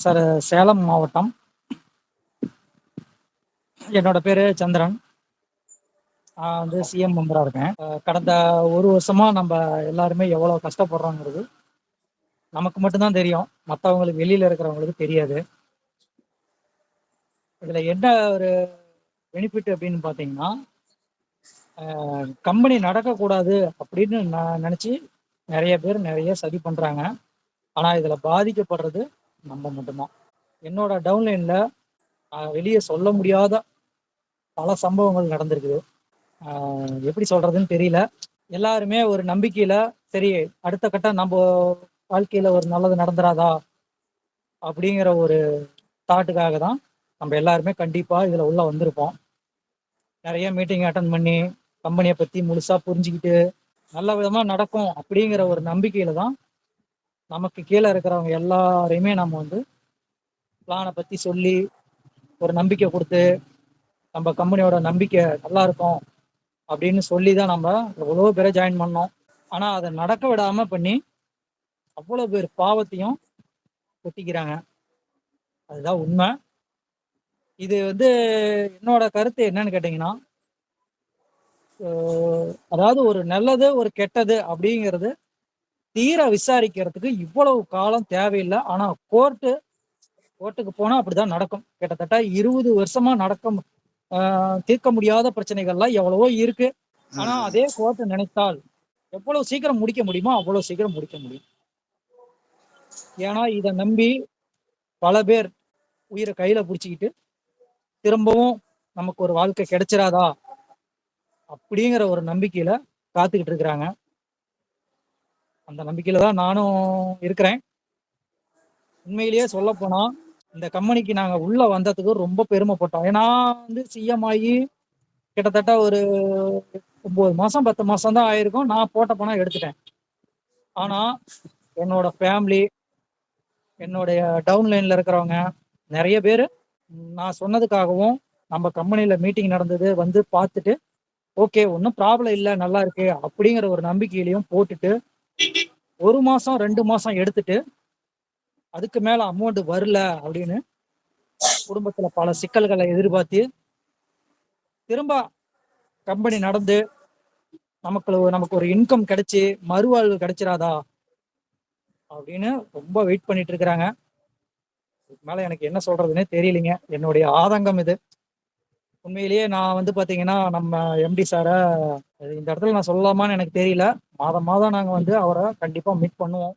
Sir Salem மாவட்டம். என்னோட பேரு சந்திரன். நான் வந்து சிஎம் மெம்பரா இருக்கேன். கடந்த ஒரு வருஷமா நம்ம எல்லாருமே எவ்வளவு கஷ்டப்படுறோங்கிறது நமக்கு மட்டும்தான் தெரியும். மற்றவங்களுக்கு வெளியில இருக்கிறவங்களுக்கு தெரியாது. இதுல என்ன ஒரு பெனிஃபிட் அப்படின்னு பாத்தீங்கன்னா, கம்பெனி நடக்கக்கூடாது அப்படின்னு நான் நினைச்சு நிறைய பேர் நிறைய சதி பண்றாங்க. ஆனா இதுல பாதிக்கப்படுறது நம்ம மட்டும்தான். என்னோட டவுன்லைன்ல வெளியே சொல்ல முடியாத பல சம்பவங்கள் நடந்திருக்குது. எப்படி சொல்றதுன்னு தெரியல. எல்லாருமே ஒரு நம்பிக்கையில சரி அடுத்த கட்டம் நம்ம வாழ்க்கையில ஒரு நல்லது நடந்துராதா அப்படிங்கிற ஒரு தாட்டுக்காக தான் நம்ம எல்லாருமே கண்டிப்பா இதுல உள்ள வந்திருப்போம். நிறைய மீட்டிங் அட்டன் பண்ணி கம்பெனியை பத்தி முழுசா புரிஞ்சுக்கிட்டு நல்ல விதமா நடக்கும் அப்படிங்கிற ஒரு நம்பிக்கையில தான் நமக்கு கீழே இருக்கிறவங்க எல்லாரையுமே நம்ம வந்து பிளானை பத்தி சொல்லி ஒரு நம்பிக்கை கொடுத்து நம்ம கம்பெனியோட நம்பிக்கை நல்லா இருக்கும் அப்படின்னு சொல்லி தான் நம்ம எவ்வளோ பேரை ஜாயின் பண்ணோம். ஆனா அதை நடக்க விடாம பண்ணி அவ்வளவு பேர் பாவத்தையும் கொட்டிக்கிறாங்க. அதுதான் உண்மை. இது வந்து என்னோட கருத்து என்னன்னு கேட்டீங்கன்னா, அதாவது ஒரு நல்லது ஒரு கெட்டது அப்படிங்கிறது தீர விசாரிக்கிறதுக்கு இவ்வளவு காலம் தேவையில்லை. ஆனா கோர்ட்டுக்கு போனா அப்படிதான் நடக்கும். கிட்டத்தட்ட 20 வருஷமா தீர்க்க முடியாத பிரச்சனைகள்லாம் எவ்வளவோ இருக்கு. ஆனா அதே கோர்ட்டு நினைத்தால் எவ்வளவு சீக்கிரம் முடிக்க முடியுமோ அவ்வளவு சீக்கிரம் முடிக்க முடியும். ஏன்னா இதை நம்பி பல பேர் உயிரை கையில பிடிச்சிக்கிட்டு திரும்பவும் நமக்கு ஒரு வாழ்க்கை கிடைச்சிராதா அப்படிங்கிற ஒரு நம்பிக்கையில காத்துக்கிட்டு இருக்கிறாங்க. அந்த நம்பிக்கையில தான் நானும் இருக்கிறேன். உண்மையிலேயே சொல்ல போனா இந்த கம்பெனிக்கு நாங்க உள்ள வந்ததுக்கு ரொம்ப பெருமைப்பட்டோம். ஏன்னா வந்து சிஎம் ஆகி கிட்டத்தட்ட ஒரு 9 மாசம் 10 மாசம் தான் ஆயிருக்கும். நான் போட்ட பணம் எடுத்துட்டேன். ஆனா என்னோட ஃபேமிலி, என்னுடைய டவுன்லைன்ல இருக்கிறவங்க நிறைய பேர் நான் சொன்னதுக்காகவும் நம்ம கம்பெனியில மீட்டிங் நடந்தது வந்து பார்த்துட்டு ஓகே ஒன்றும் ப்ராப்ளம் இல்லை நல்லா இருக்கு அப்படிங்கிற ஒரு நம்பிக்கையிலையும் போட்டுட்டு 1 மாசம் 2 மாசம் எடுத்துட்டு அதுக்கு மேல அமௌண்ட் வரல அப்படின்னு குடும்பத்துல பல சிக்கல்களை எதிர்பார்த்து திரும்ப கம்பெனி நடந்து நமக்கு ஒரு இன்கம் கிடைச்சி மறுவாழ்வு கிடைச்சிராதா அப்படின்னு ரொம்ப வெயிட் பண்ணிட்டு இருக்கிறாங்க. இதுக்கு மேல எனக்கு என்ன சொல்றதுன்னே தெரியலைங்க. என்னுடைய ஆதங்கம் இது. உண்மையிலேயே நான் வந்து பாத்தீங்கன்னா நம்ம எம்டி சாரை இந்த இடத்துல நான் சொல்லலாமான்னு எனக்கு தெரியல. மாதம் மாதம் நாங்க வந்து அவரை கண்டிப்பா மீட் பண்ணுவோம்.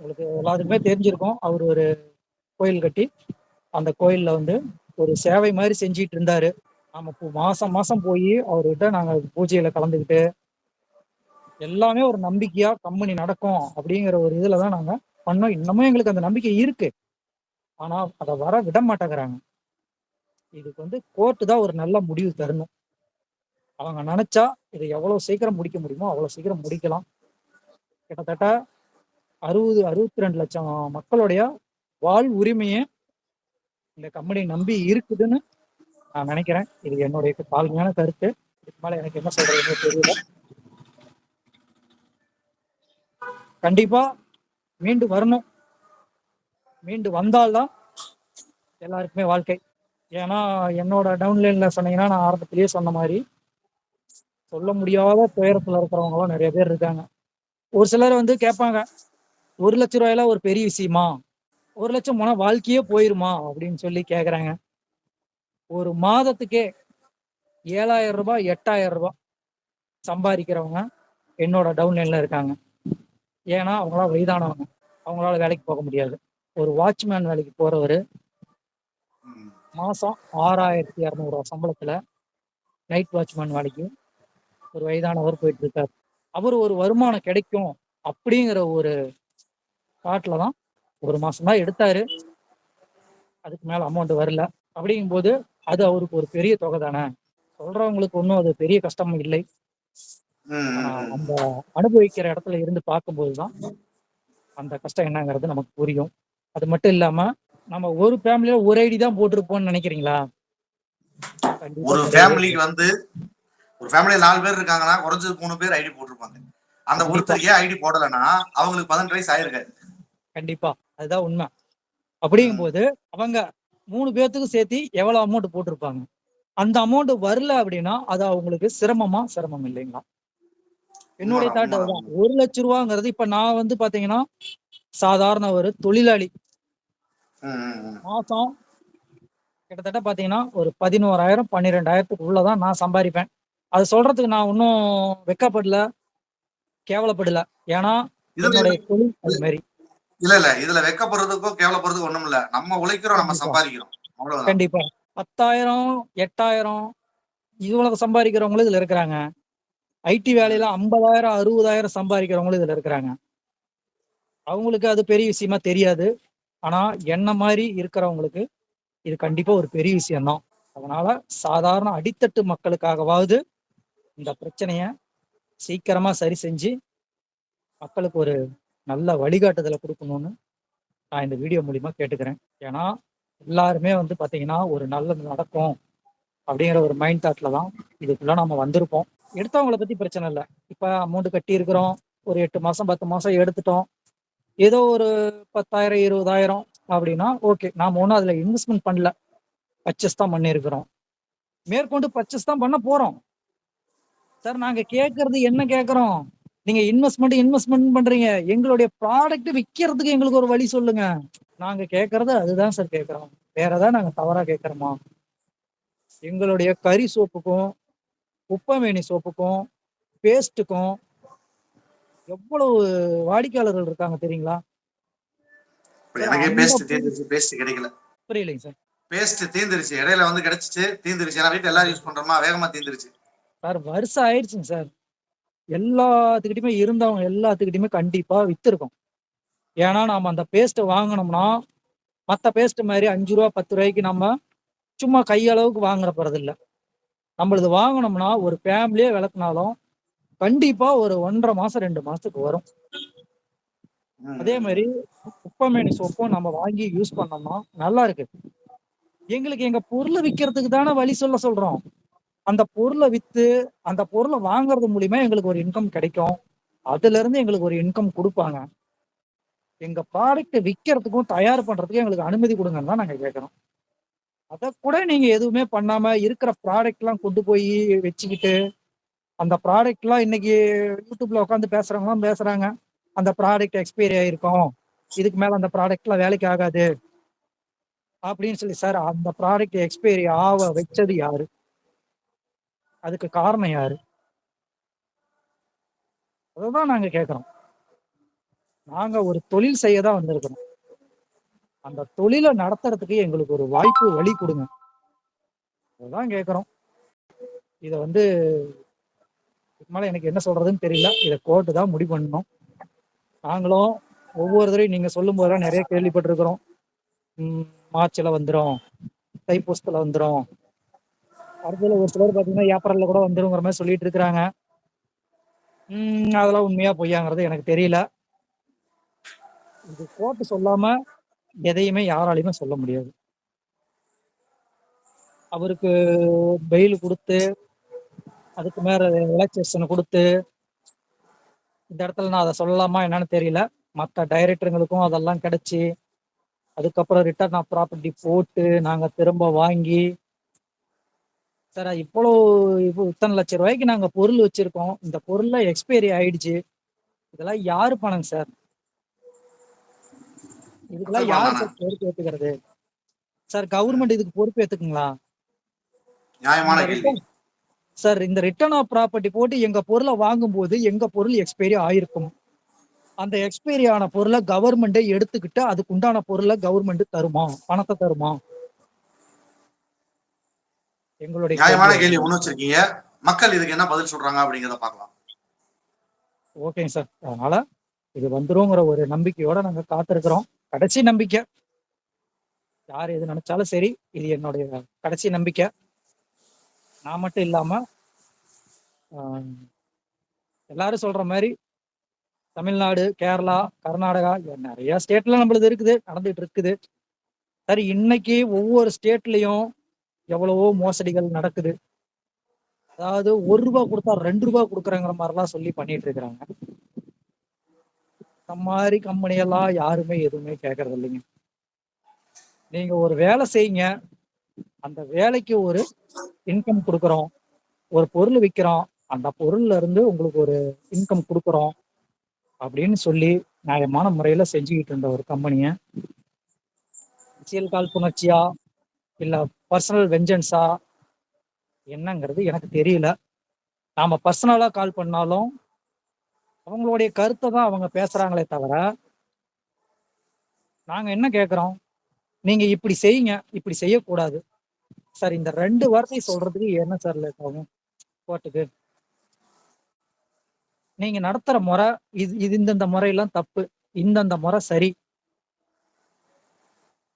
உங்களுக்கு எல்லாத்துக்குமே தெரிஞ்சிருக்கும். அவர் ஒரு கோயில் கட்டி அந்த கோயில்ல வந்து ஒரு சேவை மாதிரி செஞ்சிட்டு இருந்தாரு. நாம மாசம் மாசம் போய் அவர்கிட்ட நாங்க பூஜையில கலந்துக்கிட்டு எல்லாமே ஒரு நம்பிக்கையா கம்பெனி நடக்கும் அப்படிங்கிற ஒரு இதுலதான் நாங்க பண்ணோம். இன்னமும் எங்களுக்கு அந்த நம்பிக்கை இருக்கு. ஆனா அதை வர விட மாட்டேங்கிறாங்க. இதுக்கு வந்து கோர்ட்டு தான் ஒரு நல்ல முடிவு தரணும். அவங்க நினைச்சா இதை எவ்வளவு சீக்கிரம் முடிக்க முடியுமோ அவ்வளவு சீக்கிரம் முடிக்கலாம். கிட்டத்தட்ட 62 லட்சம் மக்களுடைய வாழ் உரிமையை இந்த கம்பெனி நம்பி இருக்குதுன்னு நான் நினைக்கிறேன். இது என்னுடைய தாழ்மையான கருத்து. இதுக்கு மேல எனக்கு என்ன சொல்றதுன்னு தெரியல. கண்டிப்பா மீண்டு வரணும். மீண்டு வந்தால்தான் எல்லாருக்குமே வாழ்க்கை. ஏன்னா என்னோட டவுன்லைன்ல சொன்னீங்கன்னா நான் ஆரம்பத்திலேயே சொன்ன மாதிரி சொல்ல முடியாத துயரத்துல இருக்கிறவங்க எல்லாம் நிறைய பேர் இருக்காங்க. ஒரு சிலர் வந்து கேட்பாங்க 1 லட்சம் ரூபாயில ஒரு பெரிய விஷயமா, 1 லட்சம் போனா வாழ்க்கையே போயிருமா அப்படின்னு சொல்லி கேக்குறாங்க. ஒரு மாதத்துக்கே 7,000 ரூபாய் 8,000 ரூபாய் சம்பாதிக்கிறவங்க என்னோட டவுன்லைன்ல இருக்காங்க. ஏன்னா அவங்களாம் வயதானவங்க, அவங்களால வேலைக்கு போக முடியாது. ஒரு வாட்ச்மேன் வேலைக்கு போறவரு மாசம் 6,200 ரூபாய் சம்பளத்துல நைட் வாட்ச்மேன் வேலைக்கு ஒரு வயதானவர் போயிட்டு இருக்காரு. அவர் ஒரு வருமானம் கிடைக்கும் அப்படிங்கிற ஒரு காட்டுலதான் 1 மாசம் தான் எடுத்தாரு. அதுக்கு மேல அமௌண்ட் வரல. அப்படிங்கும் போது அது அவருக்கு ஒரு பெரிய தொகை தானே. சொல்றவங்களுக்கு ஒன்றும் அது பெரிய கஷ்டம் இல்லை. ஆனா அந்த அனுபவிக்கிற இடத்துல இருந்து பார்க்கும்போதுதான் அந்த கஷ்டம் என்னங்கிறது நமக்கு புரியும். அது மட்டும் இல்லாம நம்ம ஒரு ஃபேமிலியில ஒரு ஐடி தான் போட்டிருப்போம்னு நினைக்கிறீங்களா? ஒரு ஃபேமிலிக்கு வந்து ஒரு ஃபேமிலியில 4 பேர் இருக்காங்கன்னா குறைஞ்சது 3 பேர் ஐடி போட்டிருப்பாங்க. அந்த ஒருத்தர் ஏன் ஐடி போடலன்னா அவங்களுக்கு 18 வயசு ஆயிருக்காது. கண்டிப்பா அதுதான் உண்மை. அப்படிங்கும்போது அவங்க 3 பேத்துக்கும் சேர்த்து எவ்வளவு அமௌண்ட் போட்டிருப்பாங்க. அந்த அமௌண்ட் வரல அப்படின்னா அது அவங்களுக்கு சிரமம் இல்லைங்களா? என்னுடைய உண்மைதான் தாட் உண்மைதான் அதுதான். உண்மை. 1,00,000 இப்ப நான் வந்து பாத்தீங்கன்னா சாதாரண ஒரு தொழிலாளி. மாசம் கிட்டத்தட்ட பாத்தீங்கன்னா ஒரு 11,000 12,000த்துக்குள்ள தான் நான் சம்பாரிப்பேன். அது சொல்றதுக்கு நான் இன்னும் வெட்கப்படல, கேவலப்படல. ஏன்னா இதுல என்னுடைய தொழில் அது மாரி. இல்ல இல்ல இதுல வெக்கப்படுறதுக்கோ கேவலப்படுறதுக்கும் ஒண்ணும் இல்ல. நம்ம உழைக்கிறோம், நம்ம கண்டிப்பா, சம்பாதிக்கிறோம், அவ்வளவுதான். கண்டிப்பா. 10,000 8,000 இவ்வளவு சம்பாதிக்கிறவங்களும் இதுல இருக்கிறாங்க. ஐடி வேலையில 50,000 60,000 சம்பாதிக்கிறவங்களும் இதுல இருக்கிறாங்க. அவங்களுக்கு அது பெரிய விஷயமா தெரியாது. ஆனா என்ன மாரி இருக்கிறவங்களுக்கு இது கண்டிப்பா ஒரு பெரிய விஷயம் தான். அதனால சாதாரண அடித்தட்டு மக்களுக்காகவாவது இந்த பிரச்சனைய சீக்கிரமா சரி செஞ்சு, மக்களுக்கு ஒரு நல்ல வழிகாட்டுதல குடுக்கணும்னு நான் இந்த வீடியோ மூலியமா கேட்டுக்கிறேன். ஏன்னா, எல்லாருமே வந்து பாத்தீங்கன்னா, ஒரு நல்லது நடக்கும் அப்படிங்கிற ஒரு மைண்ட் தாட்ல தான் இதுக்குள்ள நம்ம வந்திருப்போம். எடுத்தவங்கள பத்தி பிரச்சனை இல்ல. இப்ப அமௌண்ட் கட்டியிருக்கிறோம். ஒரு 8 மாசம் 10 மாசம் எடுத்துட்டோம். ஏதோ ஒரு 10,000 20,000 அப்படின்னா ஓகே. நாம ஒண்ணும் அதுல இன்வெஸ்ட்மென்ட் பண்ணல. பர்ச்சேஸ் தான் பண்ணியிருக்கிறோம். மேற்கொண்டு பர்ச்சேஸ் தான் பண்ண போறோம். சார் நாங்க கேட்கறது என்ன கேட்கிறோம்? நீங்க இன்வெஸ்ட்மென்ட் பண்றீங்க. எங்களுடைய ப்ராடக்ட் விக்கிறதுக்கு எங்களுக்கு ஒரு வழி சொல்லுங்க. நாங்க கேட்கறது அதுதான் சார் கேட்கிறோம். வேற ஏதாவது நாங்க தவறா கேட்கிறோமா? எங்களுடைய கறி சோப்புக்கும், குப்பைமேனி சோப்புக்கும், பேஸ்ட்டுக்கும் எவ்வளவு வாடிக்கையாளர்கள் இருக்காங்க தெரியுங்களா? இப்ப சார் எனக்கே அந்த பேஸ்ட் தீர்ந்துருச்சு, பேஸ்ட் கிடைக்கல. புரியலைங்க சார். பேஸ்ட் தீர்ந்துருச்சு. இடையில வந்து கிடைச்சிச்சு, தீர்ந்துருச்சு. ஏன்னா வீட்டுல எல்லாரும் யூஸ் பண்றோமா, வேகமா தீர்ந்துருச்சு. சார் வருஷம் ஆயிடுச்சுங்க சார். எல்லாத்துக்கிட்டயுமே இருந்தவங்க எல்லாத்துக்கிட்டயுமே கண்டிப்பா வித்திருக்கும். ஏன்னா நாம அந்த பேஸ்ட்ட வாங்குனோம்னா, மத்த பேஸ்ட் மாரி ரூ. 5 ரூ. 10க்கு நம்ம சும்மா கையளவுக்கு வாங்குற போறதில்ல. நம்மளது வாங்குனோம்னா, ஒரு ஃபேமிலியே வெளக்குனாலும், கண்டிப்பா ஒரு 1 1/2 மாசம், 2 மாசத்துக்கு வரும். அதே மாரி குப்பைமேனி சோப்பும் நம்ம வாங்கி யூஸ் பண்ணோம்னா, நல்லா இருக்கு. எங்களுக்கு எங்க பொருள விக்கிறதுக்கு தான வழி சொல்றோம். அந்த பொருள வித்து, அந்த பொருள வாங்குறது மூலியமா எங்களுக்கு ஒரு இன்கம் கிடைக்கும். அதுலருந்து எங்களுக்கு ஒரு இன்கம் குடுப்பாங்க. எங்க ப்ராடக்ட்ட விக்கிறதுக்கும், தயார் பண்றதுக்கும் எங்களுக்கு அனுமதி குடுங்கன்னு தான் நாங்க கேட்கிறோம். அதக்கூட நீங்க எதுவுமே பண்ணாம இருக்கிற ப்ராடக்ட்லாம் கொண்டு போய் வச்சுக்கிட்டு, அந்த ப்ராடக்ட்லாம் இன்னைக்கு YouTubeல உட்கார்ந்து பேசுறவங்கலாம் பேசுறாங்க. அந்த ப்ராடக்ட் எக்ஸ்பைரி ஆயிருக்கும். இதுக்கு மேல அந்த ப்ராடக்ட்லாம் வேலைக்கு ஆகாது. அப்படின்னு சொல்லி சார் அந்த ப்ராடக்ட் எக்ஸ்பைரி ஆவ வச்சது யாரு? அதுக்கு காரணம் யாரு? அததான் நாங்க கேட்கிறோம். நாங்க ஒரு தொழில் செய்ய தான் வந்திருக்கிறோம். அந்த தொழில நடத்துறதுக்கு எங்களுக்கு ஒரு வாய்ப்பு, வழி குடுங்க. அததான் கேட்கிறோம். இத வந்து இதுக்கு மேல எனக்கு என்ன சொல்றதுன்னு தெரியல. இத கோர்ட் தான் முடிவு பண்ணணும். நாங்களும் ஒவ்வொரு தடவையும் நீங்க சொல்லும்போதெல்லாம் நெறைய கேள்விப்பட்டிருக்கிறோம். ம் மார்ச்ல வந்துரும், தைப்பூசத்துல வந்துரும். அடுத்ததுல ஒரு சிலர் பார்த்தீங்கன்னா, ஏப்ரல்ல கூட வந்துருங்கிற மாரி சொல்லிட்டு இருக்கிறாங்க. அதெல்லாம் உண்மையா பொய்யாங்கிறது எனக்கு தெரியல. இது கோர்ட் சொல்லாம எதையுமே யாராலயுமே சொல்ல முடியாது. அவருக்கு பெயில் குடுத்து, அதுக்கு மேல ரிலாக்சேஷன் குடுத்து, இந்த இடத்துல நான் அத சொல்லலாமா என்னன்னு தெரியல. மத்த டைரக்டருங்களுக்கும் அதெல்லாம் கிடைச்சு, அதுக்கப்புறம் ரிட்டர்ன் ஆஃப் ப்ராப்பர்ட்டி போட்டு, நாங்க திரும்ப வாங்கி, சார் இத்தன லட்சம் ரூபாய்க்கு நாங்க பொருள் வச்சிருக்கோம். இந்த பொருள்லாம் எக்ஸ்பைரி ஆயிடுச்சு. இதெல்லாம் யாரு பணம் சார்? இதுக்கெல்லாம் மக்கள் பணம் யார் தானே. சார் பொறுப்பு ஏத்துக்கிறது? சார் கவர்மெண்ட் இதுக்கு பொறுப்பு ஏத்துக்குங்களா? நியாயமான இந்த கேள்வி. ரிட்டர்ன் சார் இந்த ரிட்டர்ன் ஆஃப் ப்ராப்பர்ட்டி போட்டு எங்க பொருள வாங்கும்போது, எங்க பொருள் எக்ஸ்பைரி ஆயிருக்கும். அந்த எக்ஸ்பைரி ஆன பொருள கவர்மெண்டே எடுத்துக்கிட்டு, அதுக்கு உண்டான பொருள கவர்மெண்ட் தருமா? பணத்த தருமா? எங்களுடைய கேள்வி நியாயமான கேள்வி அதுதான். முன் வச்சிருக்கீங்க. மக்கள் இதுக்கு என்ன பதில் சொல்றாங்க அப்படிங்கிறத பார்க்கலாம். ஓகேங்க சார். அதனால இது வந்துருங்கிற ஒரு நம்பிக்கையோட நாங்க காத்திருக்கிறோம். கடைசி நம்பிக்கை. யார் எது நெனச்சாலும் சரி, இது என்னுடைய கடைசி நம்பிக்கை. நான் மட்டும் இல்லாம, அ எல்லாரும் சொல்ற மாரி தமிழ்நாடு, கேரளா, கர்நாடகா நெறைய ஸ்டேட்ல நம்மளுது இருக்குது. நடந்துட்டு இருக்குது. சரி இன்னைக்கு ஒவ்வொரு ஸ்டேட்லயும் எவ்வளவோ மோசடிகள் நடக்குது. அதாவது ரூ. 1 குடுத்தா ரூ. 2 குடுக்குறேங்கிற மாரிலாம் சொல்லி பண்ணிட்டு இருக்கிறாங்க. இந்த மாரி கம்பெனி எல்லாம் யாருமே எதுவுமே கேட்கறது இல்லைங்க. நீங்க ஒரு வேலை செய்யுங்க, அந்த வேலைக்கு ஒரு இன்கம் குடுக்குறோம். ஒரு பொருள் விக்கிறோம். அந்த பொருள்ல இருந்து உங்களுக்கு ஒரு இன்கம் குடுக்குறோம் அப்படின்னு சொல்லி நியாயமான முறையில செஞ்சுகிட்டு இருந்த ஒரு கம்பெனிய, அரசியல் காழ்ப்புணர்ச்சியா, இல்ல பர்சனல் வெஞ்சன்ஸா என்னங்கிறது எனக்கு தெரியல. நாம பர்சனலா கால் பண்ணாலும், அவங்களுடைய கருத்த தான் அவங்க பேசுறாங்களே தவிர, நாங்க என்ன கேட்கிறோம்? நீங்க இப்படி செய்யுங்க, இப்படி செய்யக்கூடாது. சார் இந்த 2 வார்த்தை சொல்றதுக்கு என்ன சார் லேட் ஆகும் கோர்ட்டுக்கு? நீங்க நடத்துற முறை, இது இது இந்தந்த முறையெல்லாம் தப்பு. இந்தந்த முறை சரி.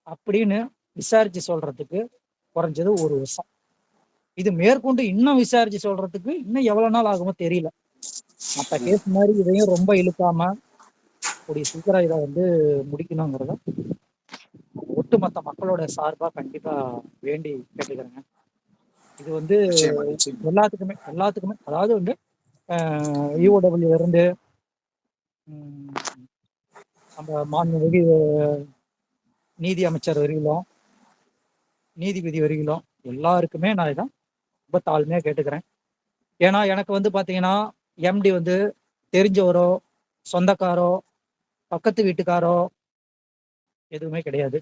அப்படின்னு விசாரிச்சு சொல்றதுக்கு குறைஞ்சது 1 வருஷம். இது மேற்கொண்டு இன்னும் விசாரிச்சு சொல்றதுக்கு இன்னும் எவ்வளவு நாள் ஆகுமோ தெரியல. மத்த கேஸ் மாதிரி இதையும் ரொம்ப இழுக்காம கூடிய சீக்கிரம் இதை வந்து முடிக்கணுங்கிறத ஒட்டுமொத்த மக்களோட சார்பா கண்டிப்பா வேண்டி கேட்டுக்கிறேங்க. இது வந்து நிச்சயமா நிச்சயமா. எல்லாத்துக்குமே அதாவது வந்து இஓடபிள்யூ இருந்து ம், நம்ம மாண்புமிகு நீதி அமைச்சர் வரையிலும், நீதிபதி வரையிலும் எல்லாருக்குமே நான் இதான் ரொம்ப தாழ்மையா கேட்டுக்கிறேன். ஏன்னா எனக்கு வந்து பாத்தீங்கன்னா எம்டி வந்து தெரிஞ்சவரோ, சொந்தக்காரோ, பக்கத்து வீட்டுக்காரோ எதுவுமே கிடையாது.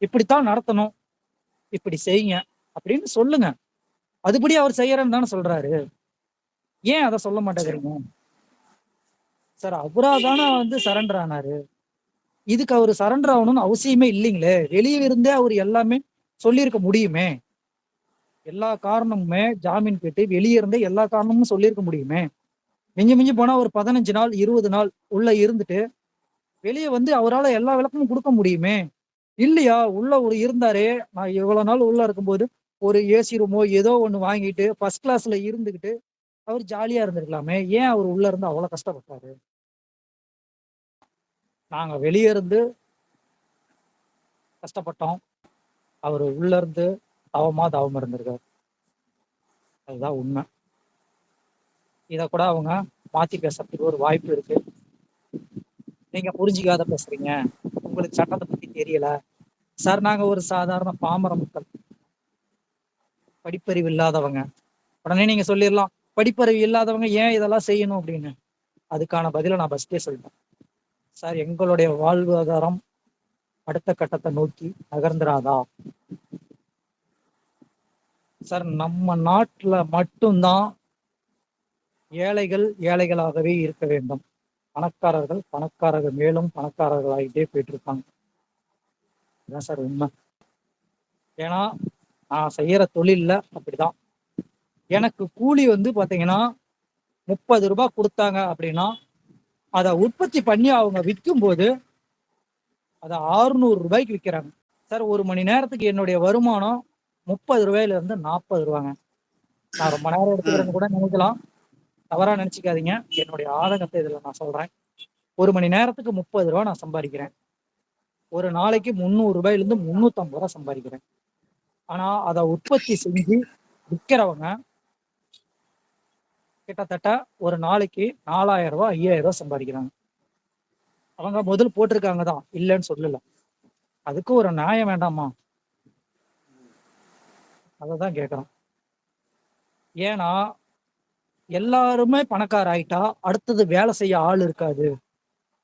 இப்படித்தான் நடத்தணும், இப்படி செய்யுங்க அப்படின்னு சொல்லுங்க. அதுபடி அவர் செய்யறேன்னு தானே சொல்றாரு. ஏன் அதை சொல்ல நிச்சயமா. மாட்டேங்கிறீங்க? சார் அவரா தானே வந்து சரண்டர் ஆனாரு. இதுக்கு அவரு சரண்டர் ஆகணும்னு அவசியமே இல்லைங்களே. வெளியே இருந்தே அவர் எல்லாமே சொல்லியிருக்க முடியுமே. எல்லா காரணமுமே ஜாமீன் கேட்டு வெளியே இருந்தே எல்லா காரணமும் சொல்லியிருக்க முடியுமே. மிஞ்சி மிஞ்சி போனா ஒரு 15 நாள் 20 நாள் உள்ள இருந்துட்டு வெளியே வந்து அவரால எல்லா விளக்கமும் கொடுக்க முடியுமே. இல்லையா? உள்ள ஒரு இருந்தாரே, நான் இவ்வளவு நாள் உள்ள இருக்கும்போது ஒரு ஏசி ரூமோ ஏதோ ஒண்ணு வாங்கிட்டு ஃபர்ஸ்ட் கிளாஸ்ல இருந்துகிட்டு அவர் ஜாலியா இருந்திருக்கலாமே. ஏன் அவர் உள்ள இருந்து அவ்வளவு கஷ்டப்பட்டாரு? நாங்க வெளியே இருந்து கஷ்டப்பட்டோம். அவரு உள்ள இருந்து தவமா தவம் இருந்திருக்காரு. அதுதான் உண்மை. இத கூட அவங்க மாத்தி பேசுறதுக்கு ஒரு வாய்ப்பு இருக்கு. நீங்க புரிஞ்சுக்காத பேசுறீங்க, உங்களுக்கு சட்டத்தை பத்தி தெரியல. சார் நாங்க ஒரு சாதாரண பாமர மக்கள், படிப்பறிவு இல்லாதவங்க. உடனே நீங்க சொல்லிடலாம், படிப்பறிவு இல்லாதவங்க ஏன் இதெல்லாம் செய்யணும் அப்படின்னு. அதுக்கான பதிலை நான் ஃபர்ஸ்டே சொல்லிட்டேன். சார் எங்களுடைய வாழ்வாதாரம் அடுத்த கட்டத்தை நோக்கி நகர்ந்துராதா? சார் நம்ம நாட்டுல மட்டும்தான் ஏழைகள் ஏழைகளாகவே இருக்க வேண்டும். பணக்காரர்கள் பணக்காரர்கள் மேலும் பணக்காரர்களாகிட்டே போயிட்டு இருக்காங்க. இதுதான் சார் உண்மை. ஏன்னா நான் செய்யற தொழில்ல அப்படிதான். எனக்கு கூலி வந்து பாத்தீங்கன்னா 30 ரூபாய் கொடுத்தாங்க அப்படின்னா அதை உற்பத்தி பண்ணி அவங்க விற்கும் போது அதை 600 ரூபாய்க்கு விற்கிறாங்க. சார் 1 மணி நேரத்துக்கு என்னுடைய வருமானம் 30 ரூபாயில இருந்து 40 ரூபாங்க. நான் ரொம்ப நேரம் எடுத்துக்கிறேன்னு கூட நினைக்கலாம், தவறா நினைச்சுக்காதீங்க. என்னுடைய ஆதங்கத்தை இதுல நான் சொல்றேன். 1 மணி நேரத்துக்கு 30 ரூபாய் நான் சம்பாதிக்கிறேன். ஒரு நாளைக்கு 300 ரூபாயில இருந்து 350 ரூபாய் சம்பாதிக்கிறேன். ஆனா அதை உற்பத்தி செஞ்சு விற்கிறவங்க கிட்டத்தட்ட ஒரு நாளைக்கு 4000 ரூபாய் 5000 ரூபாய் சம்பாதிக்கிறாங்க. அவங்க முதல் போட்டிருக்காங்க தான், இல்லைன்னு சொல்லல. அதுக்கு ஒரு நியாயம் வேண்டாமா? அததான் கேட்கிறோம். ஏன்னா எல்லாருமே பணக்கார ஆயிட்டா அடுத்தது வேலை செய்ய ஆள் இருக்காது.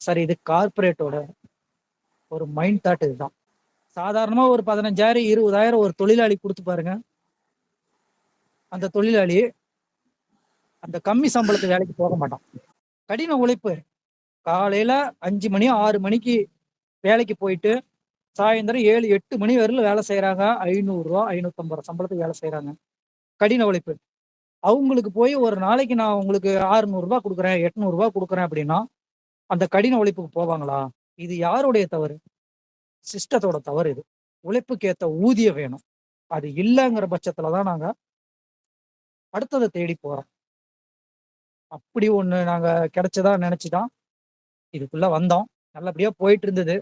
சரி, இது கார்பரேட்டோட ஒரு மைண்ட் தாட் இதுதான். சாதாரணமா ஒரு 15,000 20,000 ஒரு தொழிலாளி கொடுத்து பாருங்க. அந்த தொழிலாளி அந்த கம்மி சம்பளத்து வேலைக்கு போக மாட்டான். கடின உழைப்பு. காலையில 5 மணி 6 மணிக்கு வேலைக்கு போயிட்டு சாயந்தரம் 7 8 மணி வரையிலும் வேலை செய்யறாங்க. 500 ரூபாய் 550 ரூபாய் சம்பளத்துக்கு வேலை செய்யறாங்க. கடின உழைப்பு. அவங்களுக்கு போய் ஒரு நாளைக்கு நான் உங்களுக்கு 600 ரூபாய் கொடுக்குறேன் 800 ரூபாய் கொடுக்குறேன் அப்படின்னா அந்த கடின உழைப்புக்கு போவாங்களா? இது யாருடைய தவறு? சிஸ்டத்தோட தவறு இது. உழைப்புக்கு ஏத்த ஊதியம் வேணும். அது இல்லைங்கிற பட்சத்துலதான் நாங்க அடுத்ததை தேடி போறோம். அப்படி ஒண்ணு நாங்க கிடைச்சதா நினைச்சுதான் இதுக்குள்ள வந்தோம். நல்லபடியா போயிட்டு இருந்தது.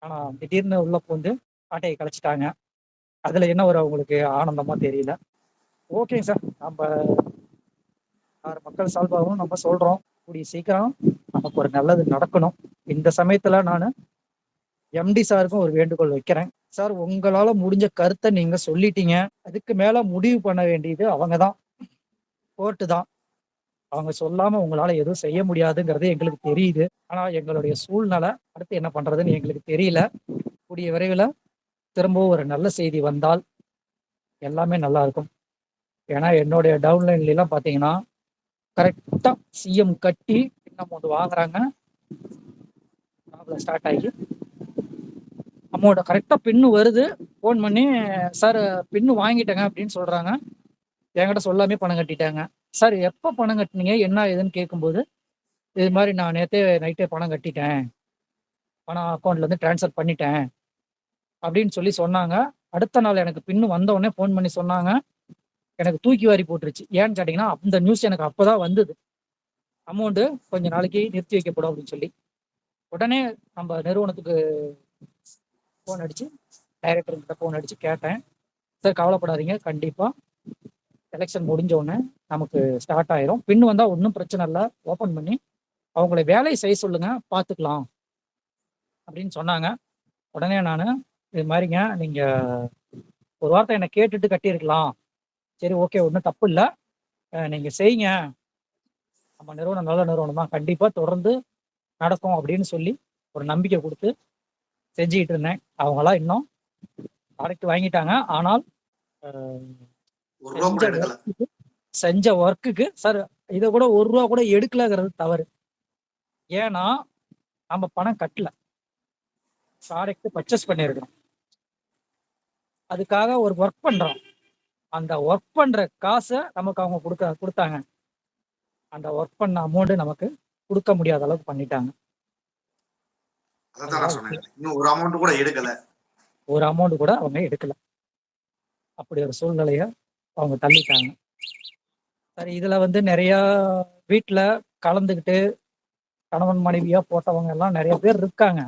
ஆனா திடீர்னு உள்ள வந்து ஆட்டையை கலைச்சிட்டாங்க. அதுல என்ன ஒரு அவங்களுக்கு ஆனந்தமா தெரியல. ஓகேங்க சார், நம்ம 6 மக்கள் சார்பாகவும் நம்ம சொல்றோம், கூடிய சீக்கிரம் நமக்கு ஒரு நல்லது நடக்கணும். இந்த சமயத்துல நானு எம்டி சாருக்கும் ஒரு வேண்டுகோள் வைக்கிறேன். சார், உங்களால முடிஞ்ச கருத்த நீங்க சொல்லிட்டீங்க. அதுக்கு மேல முடிவு பண்ண வேண்டியது அவங்க தான். கோர்ட்டு தான். அவங்க சொல்லாம உங்களால எதுவும் செய்ய முடியாதுங்கிறது எங்களுக்கு தெரியுது. ஆனா எங்களுடைய சூழ்நிலை அடுத்து என்ன பண்றதுன்னு எங்களுக்கு தெரியல. கூடிய விரைவில திரும்பவும் ஒரு நல்ல செய்தி வந்தால் எல்லாமே நல்லா இருக்கும். ஏன்னா என்னுடைய டவுன்லைன்லாம் பார்த்தீங்கன்னா, கரெக்ட்டா சிஎம் கட்டி பின் அமௌண்ட் வாங்குறாங்க. ப்ராப்ளம் ஸ்டார்ட் ஆகி அமௌண்ட் கரெக்ட்டா பின் வருது. ஃபோன் பண்ணி, "சார் பின் வாங்கிட்டேங்க" அப்படின்னு சொல்றாங்க. என்கிட்ட சொல்லாமயே பணம் கட்டிட்டாங்க. "சார் எப்ப பணம் கட்டுனீங்க? என்ன ஏதுன்னு?" கேட்கும்போது, "இது மாரி நான் நேத்தே நைட்டே பணம் கட்டிட்டேன். பணம் அக்கவுண்ட்லேருந்து ட்ரான்ஸ்ஃபர் பண்ணிட்டேன்" அப்படின்னு சொல்லி சொன்னாங்க. அடுத்த நாள் எனக்கு பின் வந்த உடனே ஃபோன் பண்ணி சொன்னாங்க. எனக்கு தூக்கி வாரி போட்டுருச்சு. ஏன்னு கேட்டீங்கன்னா, அந்த நியூஸ் எனக்கு அப்பதான் வந்தது. அமௌண்ட் கொஞ்ச நாளைக்கு நிறுத்தி வைக்கப்படும் அப்படின்னு சொல்லி. உடனே நம்ம நிறுவனத்துக்கு ஃபோன் அடிச்சு, டைரக்டர் கிட்ட ஃபோன் அடிச்சு கேட்டேன். "சார் கவலைப்படாதீங்க. கண்டிப்பா எலக்ஷன் முடிஞ்ச உடனே நமக்கு ஸ்டார்ட் ஆயிரும். பின் வந்தா ஒண்ணும் பிரச்சனை இல்ல. ஓப்பன் பண்ணி அவங்கள வேலை செய்ய சொல்லுங்க. பார்த்துக்கலாம்" அப்படின்னு சொன்னாங்க. உடனே நானு, "இது மாரிங்க, நீங்க ஒரு வார்த்தை என்ன கேட்டுட்டு கட்டியிருக்கலாம். சரி, ஓகே, ஒண்ணும் தப்பு இல்ல. நீங்க செய்யுங்க. நம்ம நிறுவனம் நல்ல நிறுவனம் தான். கண்டிப்பா தொடர்ந்து நடக்கும்" அப்படின்னு சொல்லி ஒரு நம்பிக்கை குடுத்து செஞ்சுகிட்டு இருந்தேன். அவங்களா இன்னும் ப்ராடக்ட் வாங்கிட்டாங்க. ஆனால் அ ₹1 செஞ்ச கூட எடுக்கல. ஒர்க்குக்கு செஞ்ச ஒர்க்குக்கு சார், இத கூட ரூ. 1 கூட எடுக்கலங்கிறது தவறு. ஏன்னா, நம்ம பணம் கட்டல. ப்ராடக்ட் பர்ச்சேஸ் பண்ணியிருக்கிறோம். அதுக்காக ஒரு ஒர்க் பண்றோம். அந்த ஒர்க் பண்ற காச நமக்கு அவங்க குடுத்தாங்க. அந்த ஒர்க் பண்ண அமௌண்ட் நமக்கு குடுக்க முடியாத அளவுக்கு பண்ணிட்டாங்க. அதத்தான் நான் அதுதான் சொன்னேன். விஷயம். இன்னும் ஒரு அமௌண்ட் கூட எடுக்கல. ஒரு அமௌண்ட் கூட அவங்க எடுக்கல. அப்படி ஒரு சூழ்நிலைய அவங்க தள்ளிட்டாங்க. சரி, இதுல வந்து நெறையா வீட்ல கலந்துக்கிட்டு கணவன் மனைவியா போட்டவங்க எல்லாம் நெறைய பேர் இருக்காங்க.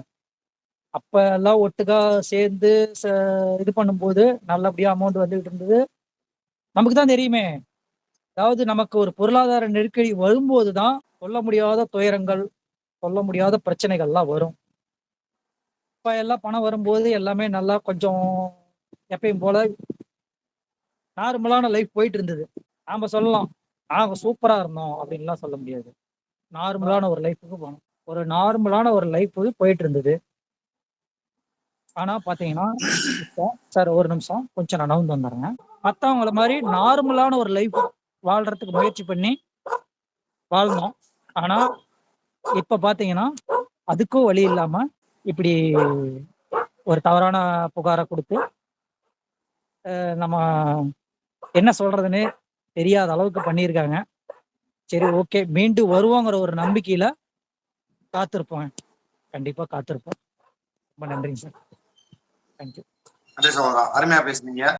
அப்ப எல்லாம் ஒட்டுக்கா சேர்ந்து ச இது பண்ணும்போது நல்லபடியா அமௌண்ட் வந்துகிட்டு இருந்தது. நமக்கு தான் தெரியுமே. அதாவது நமக்கு ஒரு பொருளாதார நெருக்கடி வரும்போது தான் சொல்ல முடியாத துயரங்கள், சொல்ல முடியாத பிரச்சனைகள்லாம் வரும். இப்ப எல்லாம் பணம் வரும்போது எல்லாமே நல்லா கொஞ்சம் எப்பயும் போல நார்மலான லைஃப் போயிட்டு இருந்தது. நாம சொல்லலாம், "நாங்க சூப்பரா இருந்தோம்" அப்படின்லாம் சொல்ல முடியாது. நார்மலான ஒரு லைஃப்க்கு போனோம். ஒரு நார்மலான ஒரு லைஃப் போயிட்டு இருந்தது. ஆனா பார்த்தீங்கன்னா, இப்போ சார் ஒரு நிமிஷம் கொஞ்சம் நான் நவுந்து வந்துர்றேங்க. மத்தவங்கள மாரி நார்மலான ஒரு லைஃப் வாழ்றதுக்கு முயற்சி பண்ணி வாழ்ந்தோம். ஆனா, இப்ப பார்த்தீங்கன்னா, அதுக்கும் வழி இல்லாம இப்படி ஒரு தவறான புகார குடுத்து, நம்ம என்ன சொல்றதுன்னே தெரியாத அளவுக்கு பண்ணியிருக்காங்க. சரி, ஓகே, மீண்டு வருவோங்கிற ஒரு நம்பிக்கையில காத்திருப்போம். கண்டிப்பா காத்திருப்போம். ரொம்ப நன்றிங்க சார். Thank you. நன்றி சகோதரா. அருமையா பேசுனீங்க.